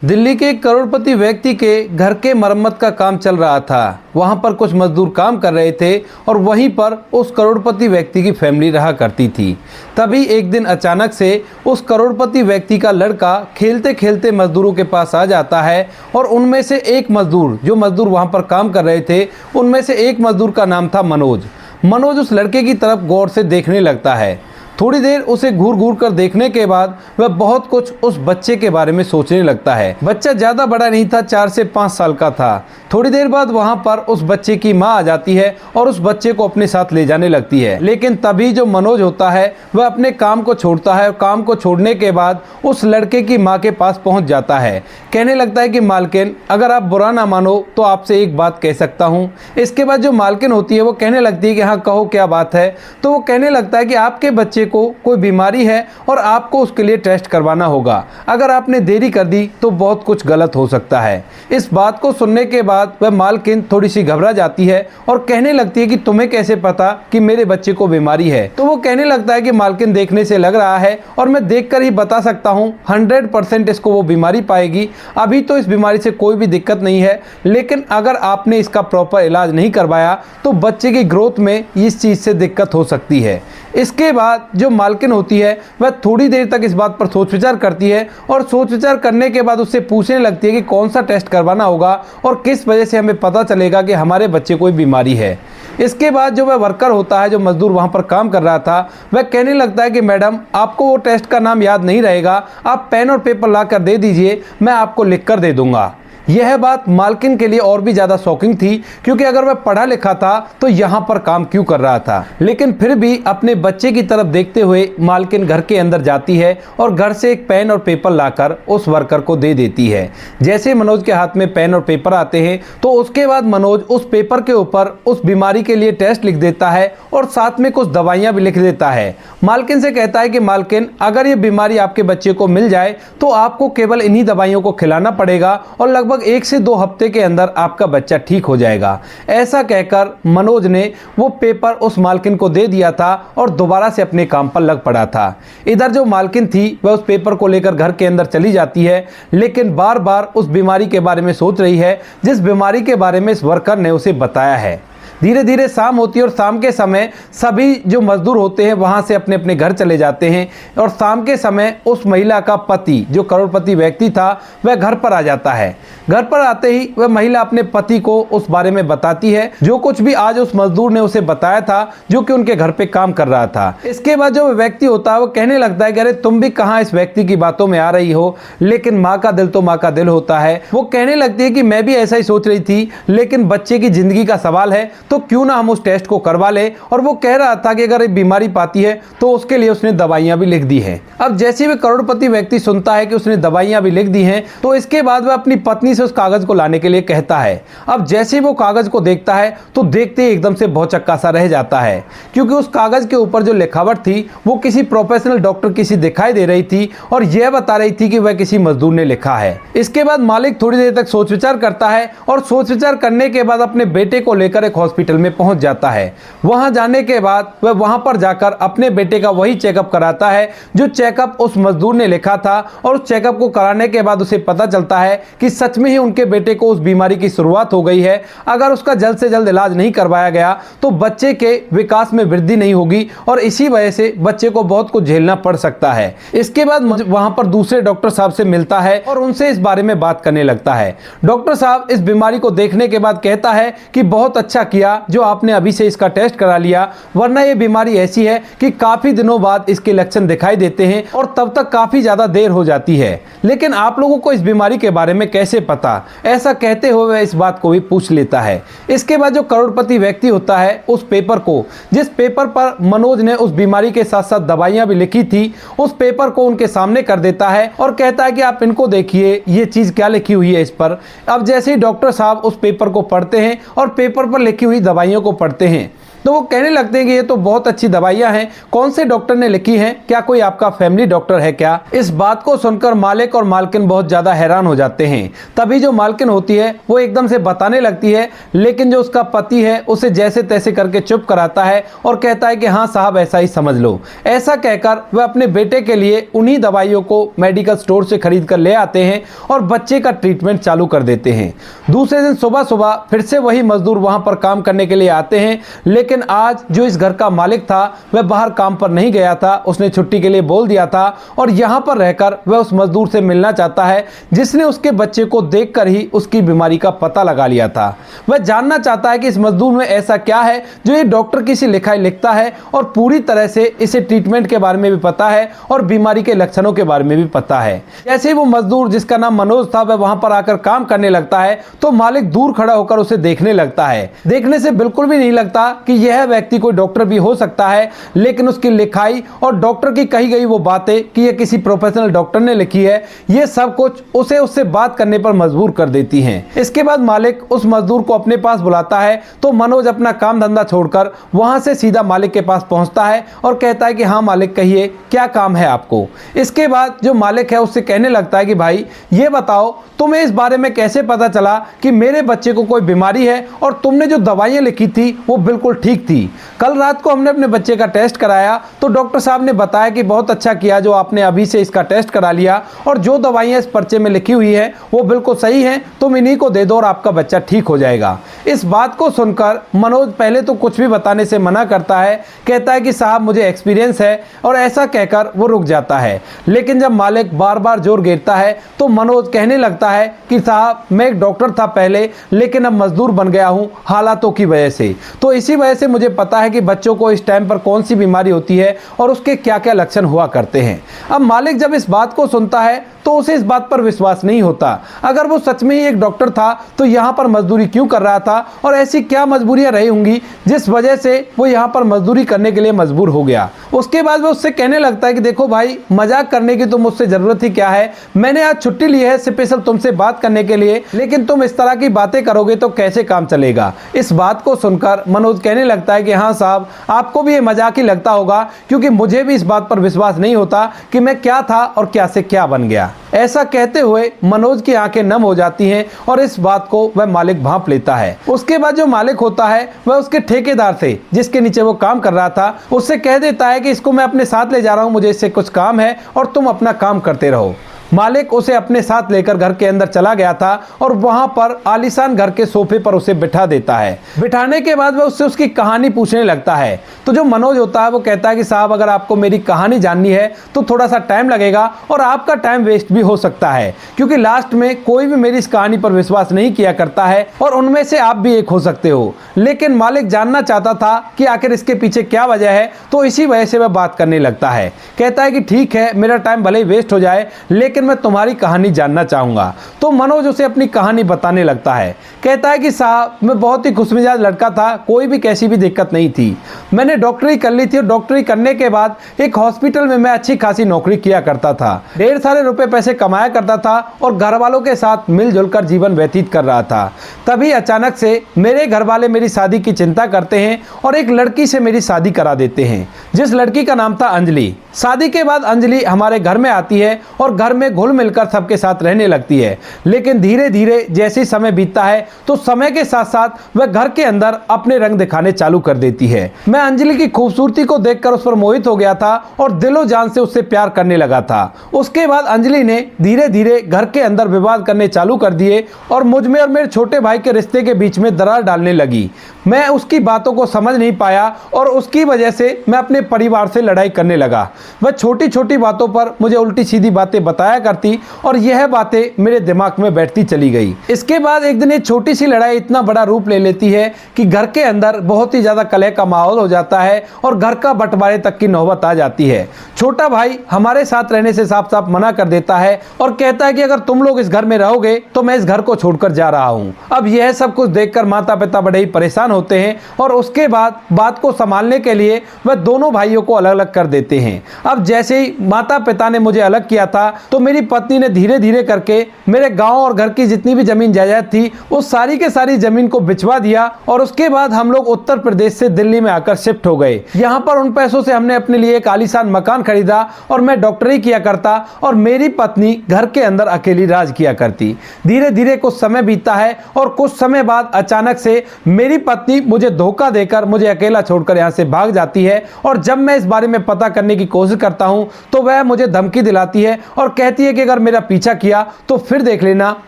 दिल्ली के एक करोड़पति व्यक्ति के घर के मरम्मत का काम चल रहा था। वहां पर कुछ मजदूर काम कर रहे थे और वहीं पर उस करोड़पति व्यक्ति की फैमिली रहा करती थी। तभी एक दिन अचानक से उस करोड़पति व्यक्ति का लड़का खेलते खेलते मजदूरों के पास आ जाता है और उनमें से एक मजदूर, जो मजदूर वहां पर काम कर रहे थे, उनमें से एक मजदूर का नाम था मनोज। मनोज उस लड़के की तरफ गौर से देखने लगता है। थोड़ी देर उसे घूर घूर कर देखने के बाद वह बहुत कुछ उस बच्चे के बारे में सोचने लगता है। बच्चा ज़्यादा बड़ा नहीं था, 4 से 5 साल का था। थोड़ी देर बाद वहां पर उस बच्चे की माँ आ जाती है और उस बच्चे को अपने साथ ले जाने लगती है। लेकिन तभी जो मनोज होता है वह अपने काम को छोड़ता है और काम को छोड़ने के बाद उस लड़के की माँ के पास पहुंच जाता है। कहने लगता है कि मालकिन, अगर आप बुरा ना मानो तो आपसे एक बात कह सकता हूँ। इसके बाद जो मालकिन होती है वो कहने लगती है कि हाँ कहो, क्या बात है। तो वो कहने लगता है कि आपके बच्चे को कोई बीमारी है और आपको उसके लिए टेस्ट करवाना होगा। अगर आपने देरी कर दी तो बहुत कुछ गलत हो सकता है। इस बात को सुनने के बाद वह मालकिन थोड़ी सी घबरा जाती है और कहने लगती है कि तुम्हें कैसे पता कि मेरे बच्चे को बीमारी है। तो वो कहने लगता है कि मालकिन, देखने से लग रहा है और मैं देखकर ही बता सकता हूँ 100% इसको वो बीमारी पाएगी। अभी तो इस बीमारी से कोई भी दिक्कत नहीं है, लेकिन अगर आपने इसका प्रॉपर इलाज नहीं करवाया तो बच्चे की ग्रोथ में इस चीज़ से दिक्कत हो सकती है। इसके बाद जो मालकिन होती है वह थोड़ी देर तक इस बात पर सोच विचार करती है और सोच विचार करने के बाद उससे पूछने लगती है कि कौन सा टेस्ट करवाना होगा और किस वजह से हमें पता चलेगा कि हमारे बच्चे को बीमारी है। इसके बाद जो वह वर्कर होता है, जो मजदूर वहां पर काम कर रहा था, वह कहने लगता है कि मैडम, आपको वो टेस्ट का नाम याद नहीं रहेगा, आप पेन और पेपर ला कर दे दीजिए, मैं आपको लिख कर दे दूंगा। यह बात मालकिन के लिए और भी ज़्यादा शॉकिंग थी, क्योंकि अगर वह पढ़ा लिखा था तो यहाँ पर काम क्यों कर रहा था। लेकिन फिर भी अपने बच्चे की तरफ देखते हुए मालकिन घर के अंदर जाती है और घर से एक पेन और पेपर लाकर उस वर्कर को दे देती है। जैसे मनोज के हाथ में पेन और पेपर आते हैं तो उसके बाद मनोज उस पेपर के ऊपर उस बीमारी के लिए टेस्ट लिख देता है और साथ में कुछ दवाइयाँ भी लिख देता है। मालकिन से कहता है कि मालकिन, अगर ये बीमारी आपके बच्चे को मिल जाए तो आपको केवल इन्हीं दवाइयों को खिलाना पड़ेगा और लगभग 1 से 2 हफ्ते के अंदर आपका बच्चा ठीक हो जाएगा। ऐसा कहकर मनोज ने वो पेपर उस मालकिन को दे दिया था और दोबारा से अपने काम पर लग पड़ा था। इधर जो मालकिन थी वह उस पेपर को लेकर घर के अंदर चली जाती है, लेकिन बार बार उस बीमारी के बारे में सोच रही है जिस बीमारी के बारे में इस वर्कर ने उसे बताया है। धीरे धीरे शाम होती है और शाम के समय सभी जो मजदूर होते हैं वहां से अपने अपने घर चले जाते हैं और शाम के समय उस महिला का पति, जो करोड़पति व्यक्ति था, वह घर पर आ जाता है। घर पर आते ही वह महिला अपने पति को उस बारे में बताती है जो कुछ भी आज उस मजदूर ने उसे बताया था, जो कि उनके घर पे काम कर रहा था। इसके बाद जो व्यक्ति होता है वो कहने लगता है कि अरे तुम भी कहाँ इस व्यक्ति की बातों में आ रही हो, लेकिन माँ का दिल तो माँ का दिल होता है। वो कहने लगती है कि मैं भी ऐसा ही सोच रही थी, लेकिन बच्चे की जिंदगी का सवाल है तो क्यों ना हम उस टेस्ट को करवा ले। और वो कह रहा था कि अगर एक बीमारी पाती है तो उसके लिए उसने दवाइयां भी लिख दी हैं। अब जैसे वह करोड़पति व्यक्ति सुनता है कि उसने दवाइयां भी लिख दी हैं तो इसके बाद वह अपनी पत्नी से उस कागज को लाने के लिए कहता है। अब जैसे वो कागज को देखता है तो देखते ही एकदम से भौचक्का सा रह जाता है, क्योंकि उस कागज के ऊपर जो लिखावट थी वो किसी प्रोफेशनल डॉक्टर की सी दिखाई दे रही थी और यह बता रही थी कि वह किसी मजदूर ने लिखा है। इसके बाद मालिक थोड़ी देर तक सोच विचार करता है और सोच विचार करने के बाद अपने बेटे को लेकर एक हॉस्पिटल में पहुंच जाता है। वहां जाने के बाद वह वहां पर जाकर अपने बेटे का वही चेकअप कराता है जो चेकअप उस मजदूर ने लिखा था, और उस चेकअप को कराने के बाद उसे पता चलता है कि सच में ही उनके बेटे को उस बीमारी की शुरुआत हो गई है। अगर उसका जल्द से जल्द इलाज नहीं करवाया गया तो बच्चे के विकास में वृद्धि नहीं होगी और इसी वजह से बच्चे को बहुत कुछ झेलना पड़ सकता है। इसके बाद वहां पर दूसरे डॉक्टर साहब से मिलता है और उनसे इस बारे में बात करने लगता है। डॉक्टर साहब इस बीमारी को देखने के बाद कहता है कि बहुत अच्छा किया जो आपने अभी से इसका टेस्ट करा लिया, वरना ये बीमारी ऐसी है कि काफी दिनों बाद इसके लक्षण दिखाई देते हैं और तब तक काफी ज्यादा देर हो जाती है। लेकिन आप लोगों को इस बीमारी के बारे में कैसे पता? ऐसा कहते हुए वह इस बात को भी पूछ लेता है। इसके बाद जो करोड़पति व्यक्ति होता है उस पेपर को, जिस पेपर पर मनोज ने उस बीमारी के साथ साथ दवाइयां भी लिखी थी, उस पेपर को उनके सामने कर देता है और कहता है कि आप इनको देखिए, ये चीज क्या लिखी हुई है इस पर। अब जैसे ही डॉक्टर साहब उस पेपर को पढ़ते हैं और पेपर पर लिखी हुई दवाइयों को पढ़ते हैं तो वो कहने लगते हैं कि ये तो बहुत अच्छी दवाइयाँ हैं, कौन से डॉक्टर ने लिखी हैं, क्या कोई आपका फैमिली डॉक्टर है क्या? इस बात को सुनकर मालिक और मालकिन बहुत ज़्यादा हैरान हो जाते हैं। तभी जो मालकिन होती है वो एकदम से बताने लगती है, लेकिन जो उसका पति है उसे जैसे तैसे करके चुप कराता है और कहता है कि हाँ साहब ऐसा ही समझ लो। ऐसा कहकर वह अपने बेटे के लिए उन्हीं दवाइयों को मेडिकल स्टोर से खरीद कर ले आते हैं और बच्चे का ट्रीटमेंट चालू कर देते हैं। दूसरे दिन सुबह सुबह फिर से वही मजदूर वहां पर काम करने के लिए आते हैं, लेकिन आज जो इस घर का मालिक था वह बाहर काम पर नहीं गया था, उसने छुट्टी के लिए बोल दिया था और यहां पर रहकर वह उस मजदूर से मिलना चाहता है जिसने उसके बच्चे को देखकर ही उसकी बीमारी का पता लगा लिया था। वह जानना चाहता है कि इस मजदूर में ऐसा क्या है जो ये डॉक्टर की सी लिखाई लिखता है और पूरी तरह से इसे ट्रीटमेंट के बारे में भी पता है और बीमारी के लक्षणों के बारे में भी पता है। जैसे ही वो मजदूर जिसका नाम मनोज था वह वहां पर आकर काम करने लगता है तो मालिक दूर खड़ा होकर उसे देखने लगता है। देखने से बिल्कुल भी नहीं लगता कि यह व्यक्ति कोई डॉक्टर भी हो सकता है, लेकिन उसकी लिखाई और डॉक्टर की कही गई वो बातें कि यह किसी प्रोफेशनल डॉक्टर ने लिखी है, ये सब कुछ उसे उससे बात करने पर मजबूर कर देती हैं। इसके बाद मालिक उस मजदूर को अपने पास बुलाता है तो मनोज अपना काम धंधा छोड़कर वहां से सीधा मालिक के पास पहुंचता है और कहता है कि हाँ मालिक कहिए क्या काम है आपको। इसके बाद जो मालिक है उससे कहने लगता है कि भाई ये बताओ तुम्हें इस बारे में कैसे पता चला कि मेरे बच्चे को कोई बीमारी है और तुमने जो दवाइयां लिखी थी वो बिल्कुल ठीक थी। कल रात को हमने अपने बच्चे का टेस्ट कराया तो डॉक्टर साहब ने बताया कि बहुत अच्छा किया जो आपने अभी से इसका टेस्ट करा लिया और जो दवाइयां इस पर्चे में लिखी हुई है वो बिल्कुल सही है, तुम इन्हीं को दे दो और आपका बच्चा ठीक हो जाएगा। इस बात को सुनकर मनोज पहले तो कुछ भी बताने से मना करता है, कहता है कि साहब मुझे एक्सपीरियंस है और ऐसा कहकर वो रुक जाता है। लेकिन जब मालिक बार बार जोर घेरता है तो मनोज कहने लगता है कि साहब मैं एक डॉक्टर था पहले, लेकिन अब मजदूर बन गया हूं हालातों की वजह से, तो इसी वजह से मुझे पता है कि बच्चों को इस टाइम पर कौन सी बीमारी होती है और उसके क्या क्या लक्षण हुआ करते हैं। अब मालिक जब इस बात को सुनता है तो उसे इस बात पर विश्वास नहीं होता। अगर वो सच में ही एक डॉक्टर था तो यहाँ पर मजदूरी क्यों कर रहा था और ऐसी क्या मजबूरियां रही होंगी जिस वजह से वो यहाँ पर मजदूरी करने के लिए मजबूर हो गया। उसके बाद वो उससे कहने लगता है कि देखो भाई मजाक करने की तो मुझसे जरूरत ही क्या है, मैंने आज छुट्टी ली है स्पेशल तुमसे बात करने के लिए, लेकिन तुम इस तरह की बातें करोगे तो कैसे काम चलेगा। इस बात को सुनकर मनोज कहने लगता है कि हाँ साहब आपको भी ये मजाक ही लगता होगा, क्योंकि मुझे भी इस बात पर विश्वास नहीं होता कि मैं क्या था और क्या से क्या बन गया। ऐसा कहते हुए मनोज की आंखें नम हो जाती हैं और इस बात को वह मालिक भांप लेता है। उसके बाद जो मालिक होता है वह उसके ठेकेदार से जिसके नीचे वो काम कर रहा था उससे कह देता है कि इसको मैं अपने साथ ले जा रहा हूं, मुझे इससे कुछ काम है और तुम अपना काम करते रहो। मालिक उसे अपने साथ लेकर घर के अंदर चला गया था और वहां पर आलीशान घर के सोफे पर उसे बिठा देता है। बिठाने के बाद वह उससे उसकी कहानी पूछने लगता है। तो जो मनोज होता है वो कहता है कि साहब अगर आपको मेरी कहानी जाननी है तो थोड़ा सा टाइम लगेगा और आपका टाइम वेस्ट भी हो सकता है, क्योंकि लास्ट में कोई भी मेरी इस कहानी पर विश्वास नहीं किया करता है और उनमें से आप भी एक हो सकते हो। लेकिन मालिक जानना चाहता था कि आखिर इसके पीछे क्या वजह है, तो इसी वजह से वह बात करने लगता है। कहता है कि ठीक है मेरा टाइम भले ही वेस्ट हो जाए लेकिन मैं तुम्हारी कहानी जानना चाहूंगा। तो मनोज उसे अपनी कहानी बताने लगता है। कहता है कि साहब मैं बहुत ही खुशमिजाज लड़का था, कोई भी कैसी भी दिक्कत नहीं थी। मैंने डॉक्टरी कर ली थी और डॉक्टरी करने के बाद एक हॉस्पिटल में मैं अच्छी खासी नौकरी किया करता था, ढेर सारे रुपए पैसे कमाया करता था और घर वालों के साथ मिलजुल कर जीवन व्यतीत कर रहा था। तभी अचानक से मेरे घर वाले मेरी शादी की चिंता करते हैं और एक लड़की से मेरी शादी करा देते हैं, जिस लड़की का नाम था अंजलि। शादी के बाद अंजलि हमारे घर में आती है और घर में घुल मिलकर सबके साथ रहने लगती है। लेकिन धीरे धीरे जैसे समय बीतता है तो समय के साथ साथ वह घर के अंदर अपने रंग दिखाने चालू कर देती है। मैं अंजलि की खूबसूरती को देखकर उस पर मोहित हो गया था और दिलो जान से उससे प्यार करने लगा था। उसके बाद अंजलि ने धीरे धीरे घर के अंदर विवाद करने चालू कर दिए और मुझ में और मेरे छोटे भाई के रिश्ते के बीच में दरार डालने लगी। मैं उसकी बातों को समझ नहीं पाया और उसकी वजह से मैं अपने परिवार से लड़ाई करने लगा। वह छोटी छोटी बातों पर मुझे उल्टी सीधी बातें बताया करती और यह बातें मेरे दिमाग में बैठती चली गई। इसके बाद एक दिन ये छोटी सी लड़ाई इतना बड़ा रूप ले लेती है कि घर के अंदर बहुत ही ज्यादा कलह का माहौल हो जाता है और घर का बंटवारे तक की नौबत आ जाती है। छोटा भाई हमारे साथ रहने से साफ साफ मना कर देता है और कहता है कि अगर तुम लोग इस घर में रहोगे तो मैं इस घर को छोड़कर जा रहा हूँ। अब यह सब कुछ देखकर माता पिता बड़े ही परेशान होते हैं और उसके बाद बात को संभालने के लिए वह दोनों भाइयों को अलग अलग कर देते हैं। अब जैसे ही माता पिता ने मुझे अलग किया था तो मेरी पत्नी ने धीरे धीरे करके मेरे गांव और घर की जितनी भी जमीन जायदाद थी उस सारी के सारी जमीन को बिचवा दिया और उसके बाद हम लोग उत्तर प्रदेश से दिल्ली में आकर शिफ्ट हो गए। यहाँ पर उन पैसों से हमने अपने लिए एक आलीशान मकान खरीदा और मैं डॉक्टरी किया करता और मेरी पत्नी घर के अंदर अकेली राज किया करती। धीरे धीरे कुछ समय बीतता है और कुछ समय बाद अचानक से मेरी पत्नी मुझे धोखा देकर मुझे अकेला छोड़कर यहाँ से भाग जाती है और जब मैं इस बारे में पता करने की कोशिश करता हूँ तो वह मुझे धमकी दिलाती है और कहती है कि अगर मेरा पीछा किया तो फिर देख लेना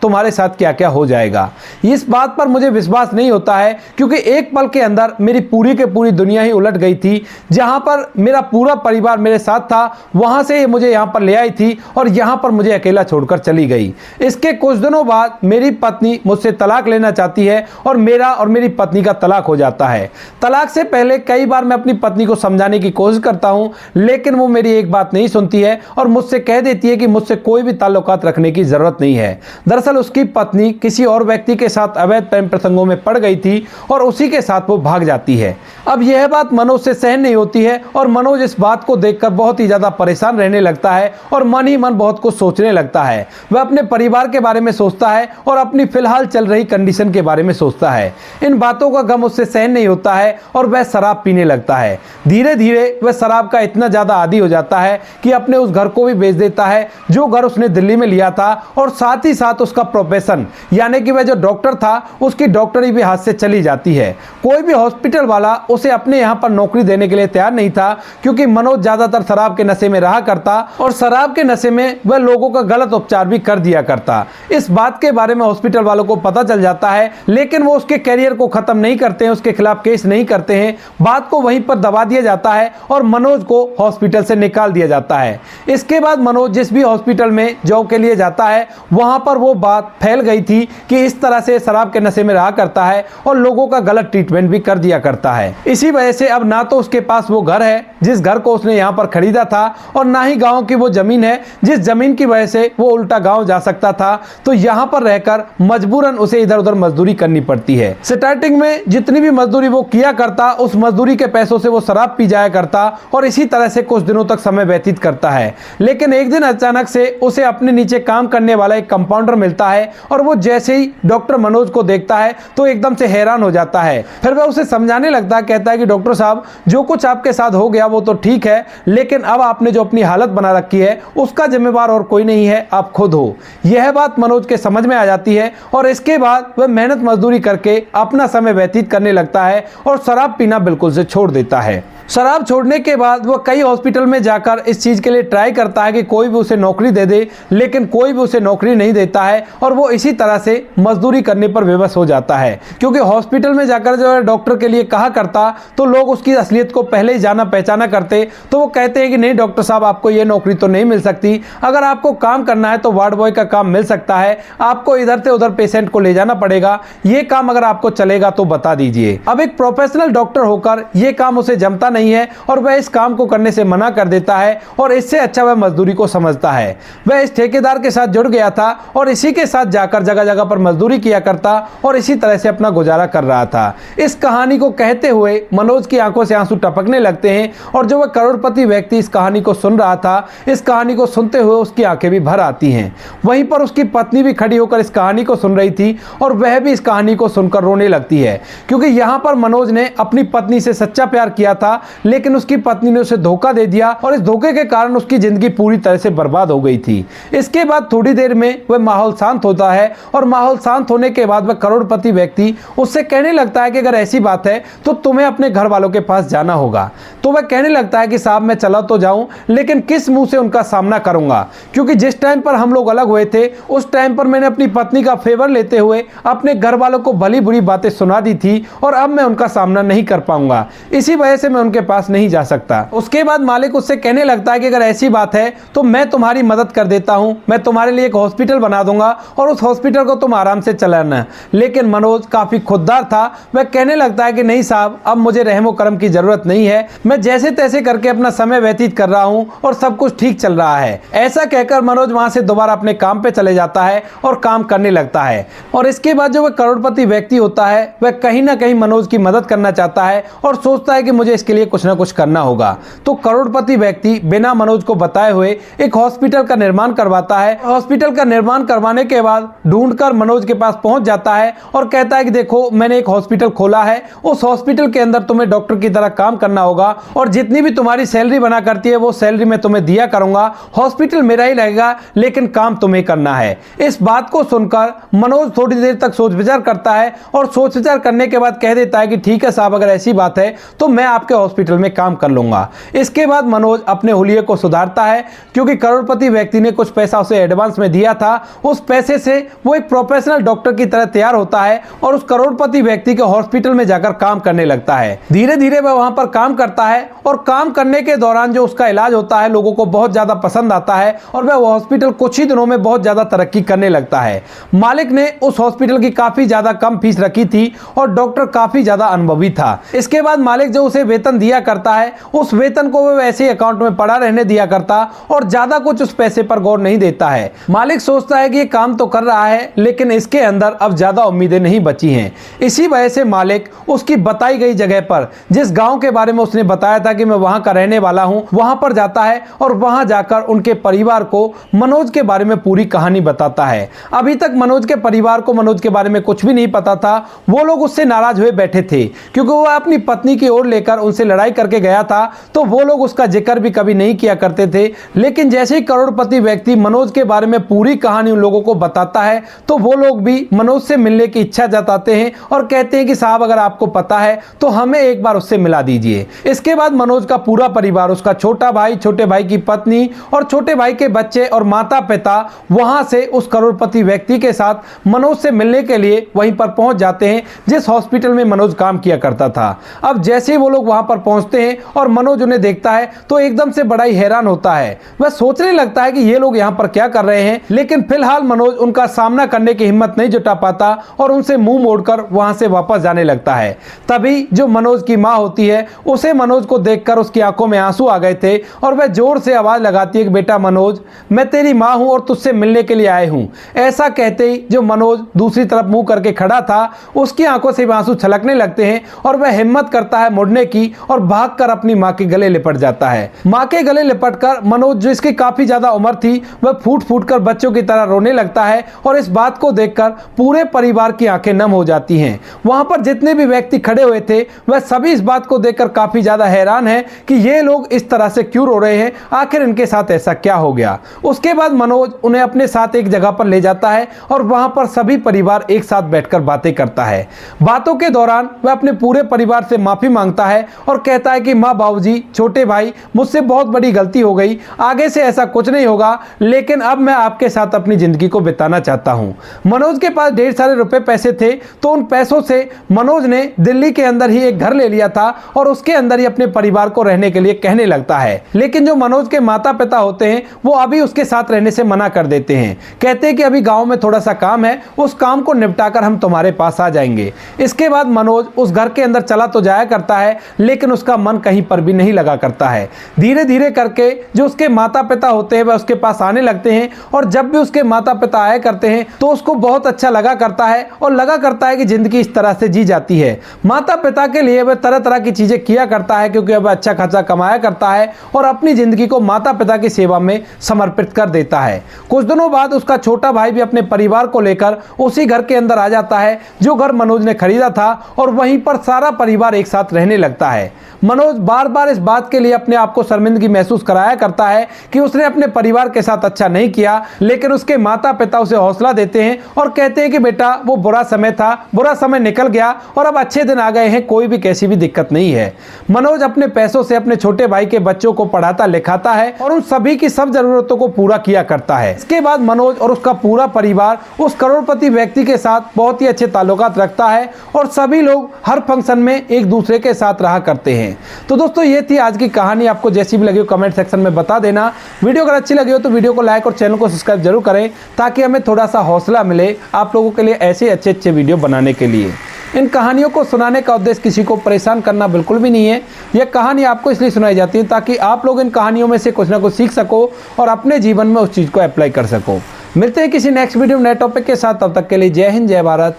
तुम्हारे साथ क्या क्या हो जाएगा। इस बात पर मुझे विश्वास नहीं होता है क्योंकि एक पल के अंदर मेरी पूरी के पूरी दुनिया ही उलट गई थी। जहां पर मेरा पूरा परिवार मेरे साथ था वहां से ये मुझे यहां पर ले आई थी और यहां पर मुझे अकेला छोड़कर चली गई। इसके कुछ दिनों बाद मेरी पत्नी मुझसे तलाक लेना चाहती है और मेरा और मेरी पत्नी का तलाक हो जाता है। तलाक से पहले कई बार मैं अपनी पत्नी को समझाने की कोशिश करता हूं लेकिन वो मेरी एक बात नहीं सुनती है और मुझसे कह देती है कि मुझसे कोई भी ताल्लुकात रखने की जरूरत नहीं है। दरअसल उसकी पत्नी किसी और व्यक्ति के साथ अवैध प्रेम प्रसंगों में पड़ गई थी और उसी के साथ वो भाग जाती है। अब यह बात मनोज से सहन नहीं होती है और मनोज इस बात को देखकर बहुत ही ज्यादा परेशान रहने लगता है और मन ही मन बहुत कुछ सोचने लगता है। वह अपने परिवार के बारे में सोचता है और अपनी फिलहाल चल रही कंडीशन के बारे में सोचता है। इन बातों का गम उससे सहन नहीं होता है और वह शराब पीने लगता है। धीरे धीरे वह शराब का इतना ज्यादा आदी हो जाता है कि अपने उस घर को भी बेच देता है जो घर उसने दिल्ली में लिया था और साथ ही साथ उसका प्रोफेशन यानी कि वह जो डॉक्टर था उसकी डॉक्टरी भी हाथ से चली जाती है। कोई भी हॉस्पिटल वाला उसे अपने यहाँ पर नौकरी देने के लिए तैयार नहीं था क्योंकि मनोज ज्यादातर शराब के नशे में रहा करता और शराब के नशे में वह लोगों का गलत उपचार भी कर दिया करता। इस बात के बारे में हॉस्पिटल वालों को पता चल जाता है लेकिन वो उसके कैरियर को खत्म नहीं करते हैं, उसके खिलाफ केस नहीं करते हैं। बात को वहीं पर दबा दिया जाता है और मनोज को हॉस्पिटल से निकाल दिया जाता है। इसके बाद मनोज जिस भी हॉस्पिटल में जॉब के लिए जाता है वहां पर वो बात फैल गई थी कि इस तरह से शराब के नशे में रहा करता है और लोगों का गलत ट्रीटमेंट भी कर दिया करता है। इसी वजह से अब ना तो उसके पास वो घर है जिस घर को उसने यहाँ पर खरीदा था और ना ही गांव की वो जमीन है जिस जमीन की वजह से वो उल्टा गांव जा सकता था। तो यहाँ पर रहकर मजबूरन उसे इधर उधर मजदूरी करनी पड़ती है। स्टार्टिंग में जितनी भी मजदूरी वो किया करता उस मजदूरी के पैसों से वो शराब पी जाया करता और इसी तरह से कुछ दिनों तक समय व्यतीत करता है। लेकिन एक दिन अचानक से उसे अपने नीचे काम करने वाला एक कंपाउंडर मिलता है और वो जैसे ही डॉक्टर मनोज को देखता है तो एकदम से हैरान हो जाता है। फिर वह उसे समझाने लगता है, कहता है कि डॉक्टर साहब जो कुछ आपके साथ हो गया वो तो ठीक है लेकिन अब आपने जो अपनी हालत बना रखी है उसका जिम्मेवार और कोई नहीं है, आप खुद हो। यह बात मनोज के समझ में आ जाती है और इसके बाद वह मेहनत मजदूरी करके अपना समय व्यतीत करने लगता है और शराब पीना बिल्कुल से छोड़ देता है। शराब छोड़ने के बाद वह कई हॉस्पिटल में जाकर इस चीज के लिए ट्राई करता है कि कोई भी उसे नौकरी दे दे लेकिन कोई भी उसे नौकरी नहीं देता है और वो इसी तरह से मजदूरी करने पर विवश हो जाता है। क्योंकि हॉस्पिटल में जाकर जो है डॉक्टर के लिए कहा करता तो लोग उसकी असलियत को पहले ही जाना पहचाना करते तो वो कहते हैं कि नहीं डॉक्टर साहब आपको ये नौकरी तो नहीं मिल सकती, अगर आपको काम करना है तो वार्ड बॉय का काम मिल सकता है, आपको इधर से उधर पेशेंट को ले जाना पड़ेगा, ये काम अगर आपको चलेगा तो बता दीजिए। अब एक प्रोफेशनल डॉक्टर होकर ये काम उसे जमता नहीं है और वह इस काम को करने से मना कर देता है और इससे अच्छा वह मजदूरी को समझता है। वह इस ठेकेदार के साथ जुड़ गया था और इसी के साथ जाकर जगह जगह पर मजदूरी किया करता और इसी तरह से अपना गुजारा कर रहा था। इस कहानी को कहते हुए मनोज की आंखों से आंसू टपकने लगते हैं और जो वह करोड़पति व्यक्ति इस कहानी को सुन रहा था इस कहानी को सुनते हुए उसकी आंखें भी भर आती हैं। वहीं पर उसकी पत्नी भी खड़ी होकर इस कहानी को सुन रही थी और वह भी इस कहानी को सुनकर रोने लगती है क्योंकि यहाँ पर मनोज ने अपनी पत्नी से सच्चा प्यार किया था लेकिन उसकी पत्नी ने उसे धोखा दे दिया और इस धोखे के कारण उसकी जिंदगी पूरी तरह से बर्बाद हो गई थी। इसके बाद थोड़ी देर में वह माहौल शांत होता है और माहौल शांत होने के बाद वह करोड़पति व्यक्ति उससे कहने लगता है कि अगर ऐसी बात है तो तुम्हें अपने घर वालों के पास जाना होगा। तो वह कहने लगता है कि साहब मैं चला तो जाऊं लेकिन किस मुंह से उनका सामना करूंगा क्योंकि जिस टाइम पर हम लोग अलग हुए थे उस टाइम पर मैंने अपनी पत्नी का फेवर लेते हुए अपने घर वालों को भली बुरी बातें सुना दी थी और अब मैं उनका सामना नहीं कर पाऊंगा, इसी वजह से मैं उनके पास नहीं जा सकता। उसके बाद मालिक उससे कहने लगता है कि अगर ऐसी बात है तो मैं तुम्हारी मदद कर देता हूं, मैं तुम्हारे लिए एक हॉस्पिटल बना दूंगा और उस हॉस्पिटल को तुम आराम से चलाना। लेकिन मनोज काफी खुददार था, वह कहने लगता है कि नहीं साहब अब मुझे रहमो करम की जरूरत नहीं है, मैं जैसे तैसे करके अपना समय व्यतीत कर रहा हूं और सब कुछ ठीक चल रहा है। ऐसा कहकर मनोज वहां से दोबारा अपने काम पे चले जाता है और काम करने लगता है। और इसके बाद जो वह करोड़पति व्यक्ति होता है वह कहीं ना कहीं मनोज की मदद करना चाहता है और सोचता है कि मुझे इसके लिए लिए कुछ ना कुछ करना होगा। तो करोड़पति व्यक्ति बिना मनोज को बताए हुए एक हॉस्पिटल का निर्माण करवाता है। हॉस्पिटल का निर्माण करवाने के बाद ढूंढकर मनोज के पास पहुंच जाता है और कहता है कि देखो मैंने एक हॉस्पिटल खोला है, उस हॉस्पिटल के अंदर तुम्हें डॉक्टर की तरह काम करना होगा और जितनी भी तुम्हारी सैलरी बना करती है वो सैलरी मैं तुम्हें दिया करूंगा। हॉस्पिटल मेरा ही लगेगा लेकिन काम तुम्हें करना है। इस बात को सुनकर मनोज थोड़ी देर तक सोच विचार करता है और सोच विचार करने के बाद कह देता है कि ठीक है साहब, अगर ऐसी बात है तो मैं आपके हॉस्पिटल में काम कर लूंगा। इसके बाद मनोज अपने हुलिये को सुधारता है क्योंकि करोड़पति व्यक्ति ने कुछ पैसा उसे एडवांस में दिया था। उस पैसे से वो एक प्रोफेशनल डॉक्टर की तरह तैयार होता है और उस करोड़पति व्यक्ति के हॉस्पिटल में जाकर काम करने लगता है। धीरे धीरे वह वहां पर काम करता है और काम करने के दौरान जो उसका इलाज होता है लोगों को बहुत ज्यादा पसंद आता है और वह हॉस्पिटल कुछ ही दिनों में बहुत ज्यादा तरक्की करने लगता है। मालिक ने उस हॉस्पिटल की काफी ज्यादा कम फीस रखी थी और डॉक्टर काफी ज्यादा अनुभवी था। इसके बाद मालिक जो उसे वेतन दिया करता है उस वेतन को वह वैसे अकाउंट में पड़ा रहने दिया करता और ज्यादा कुछ उस पैसे पर गौर नहीं देता है। मालिक सोचता है कि ये काम तो कर रहा है लेकिन इसके अंदर अब ज्यादा उम्मीदें नहीं बची हैं। इसी वजह से मालिक उसकी बताई गई जगह पर, जिस गांव के बारे में उसने बताया था कि मैं वहां का रहने वाला हूं, वहां पर जाता है और वहां जाकर उनके परिवार को मनोज के बारे में पूरी कहानी बताता है। अभी तक मनोज के परिवार को मनोज के बारे में कुछ भी नहीं पता था। वो लोग उससे नाराज हुए बैठे थे क्योंकि वो अपनी पत्नी की ओर लेकर उनसे लड़ाई करके गया था, तो वो लोग उसका जिक्र भी कभी नहीं किया करते थे। लेकिन जैसे ही करोड़पति व्यक्ति मनोज के बारे में पूरी कहानी उन लोगों को बताता है तो वो लोग भी मनोज से मिलने की इच्छा जताते हैं और कहते हैं कि साहब अगर आपको पता है तो हमें एक बार उससे मिला दीजिए। इसके बाद मनोज का पूरा परिवार, उसका छोटा भाई, छोटे भाई की पत्नी और छोटे भाई के बच्चे और माता पिता वहां से उस करोड़पति व्यक्ति के साथ मनोज से मिलने के लिए वहीं पर पहुंच जाते हैं जिस हॉस्पिटल में मनोज काम किया करता था। अब जैसे ही वो लोग वहां पर पहुंचते हैं और मनोज उन्हें देखता है तो एकदम से बड़ा ही हैरान होता है। वह सोचने लगता है कि ये लोग यहां पर क्या कर रहे हैं, लेकिन फिलहाल मनोज उनका सामना करने की हिम्मत नहीं जुटा पाता और उनसे मुंह मोड़कर वहां से वापस जाने लगता है। तभी जो मनोज की मां होती है उसे मनोज को देखकर उसकी आंखों में आंसू आ गए थे और वह जोर से आवाज लगाती है कि बेटा मनोज, मैं तेरी मां हूं और तुझसे मिलने के लिए आए हूं। ऐसा कहते ही जो मनोज दूसरी तरफ मुंह करके खड़ा था उसकी आंखों से आंसू छलकने लगते हैं और वह हिम्मत करता है मुड़ने की और भागकर अपनी मां के गले लिपट जाता है। मां के गले लिपटकर मनोज, जिसकी काफी ज्यादा उम्र थी, वह फूट फूट कर बच्चों की तरह रोने लगता है और इस बात को देखकर पूरे परिवार की आंखें नम हो जाती हैं। वहां पर जितने भी व्यक्ति खड़े हुए थे वह सभी इस बात को देखकर काफी ज्यादा हैरान हैं कि ये लोग इस तरह से क्यों रो रहे हैं, आखिर इनके साथ ऐसा क्या हो गया। उसके बाद मनोज उन्हें अपने साथ एक जगह पर ले जाता है और वहां पर सभी परिवार एक साथ बैठकर बातें करता है। बातों के दौरान वह अपने पूरे परिवार से माफी मांगता है और कहता है कि माँ, बाबूजी, छोटे भाई, मुझसे बहुत बड़ी गलती हो गई, आगे से ऐसा कुछ नहीं होगा, लेकिन अब मैं आपके साथ अपनी जिंदगी को बिताना चाहता हूं। मनोज के पास ढेर सारे रुपए पैसे थे तो उन पैसों से मनोज ने दिल्ली के अंदर ही एक घर ले लिया था और उसके अंदर ही अपने परिवार को रहने के लिए कहने लगता है। लेकिन जो मनोज के माता पिता होते हैं वो अभी उसके साथ रहने से मना कर देते हैं। कहते हैं कि अभी गांव में थोड़ा सा काम है, उस काम को निपटाकर हम तुम्हारे पास आ जाएंगे। इसके बाद मनोज उस घर के अंदर चला तो जाया करता है लेकिन उसका मन कहीं पर भी नहीं लगा करता है। धीरे धीरे करके जो उसके माता पिता होते हैं वह उसके पास आने लगते हैं और जब भी उसके माता पिता आया करते हैं तो उसको बहुत अच्छा लगा करता है और लगा करता है कि जिंदगी इस तरह से जी जाती है। माता पिता के लिए वह तरह तरह की चीजें किया करता है क्योंकि वह अच्छा खासा कमाया करता है और अपनी जिंदगी को माता पिता की सेवा में समर्पित कर देता है। कुछ दिनों बाद उसका छोटा भाई भी अपने परिवार को लेकर उसी घर के अंदर आ जाता है जो घर मनोज ने खरीदा था और वहीं पर सारा परिवार एक साथ रहने लगता है। मनोज बार बार इस बात के लिए अपने आप को शर्मिंदगी महसूस कराया करता है कि उसने अपने परिवार के साथ अच्छा नहीं किया, लेकिन उसके माता पिता उसे हौसला देते हैं और कहते हैं कि बेटा वो बुरा समय था, बुरा समय निकल गया और अब अच्छे दिन आ गए हैं, कोई भी कैसी भी दिक्कत नहीं है। मनोज अपने पैसों से अपने छोटे भाई के बच्चों को पढ़ाता लिखाता है और उन सभी की सब जरूरतों को पूरा किया करता है। इसके बाद मनोज और उसका पूरा परिवार उस करोड़पति व्यक्ति के साथ बहुत ही अच्छे ताल्लुकात रखता है और सभी लोग हर फंक्शन में एक दूसरे के साथ रहा करते हैं। तो दोस्तों ये थी आज की कहानी। आपको जैसी भी लगी हो कमेंट सेक्शन में बता देना। वीडियो अगर अच्छी लगी हो तो वीडियो को लाइक और चैनल को सब्सक्राइब जरूर करें ताकि हमें थोड़ा सा हौसला मिले आप लोगों के लिए ऐसे अच्छे वीडियो बनाने के लिए। इन कहानियों को सुनाने का उद्देश्य किसी को परेशान करना बिल्कुल भी नहीं है। यह कहानी आपको इसलिए सुनाई जाती है ताकि आप लोग इन कहानियों में से कुछ ना कुछ सीख सको और अपने जीवन में उस चीज़ को अप्लाई कर सको। मिलते हैं किसी नेक्स्ट वीडियो नए टॉपिक के साथ, तब तक के लिए जय हिंद, जय भारत,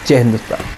जय हिंदुस्तान।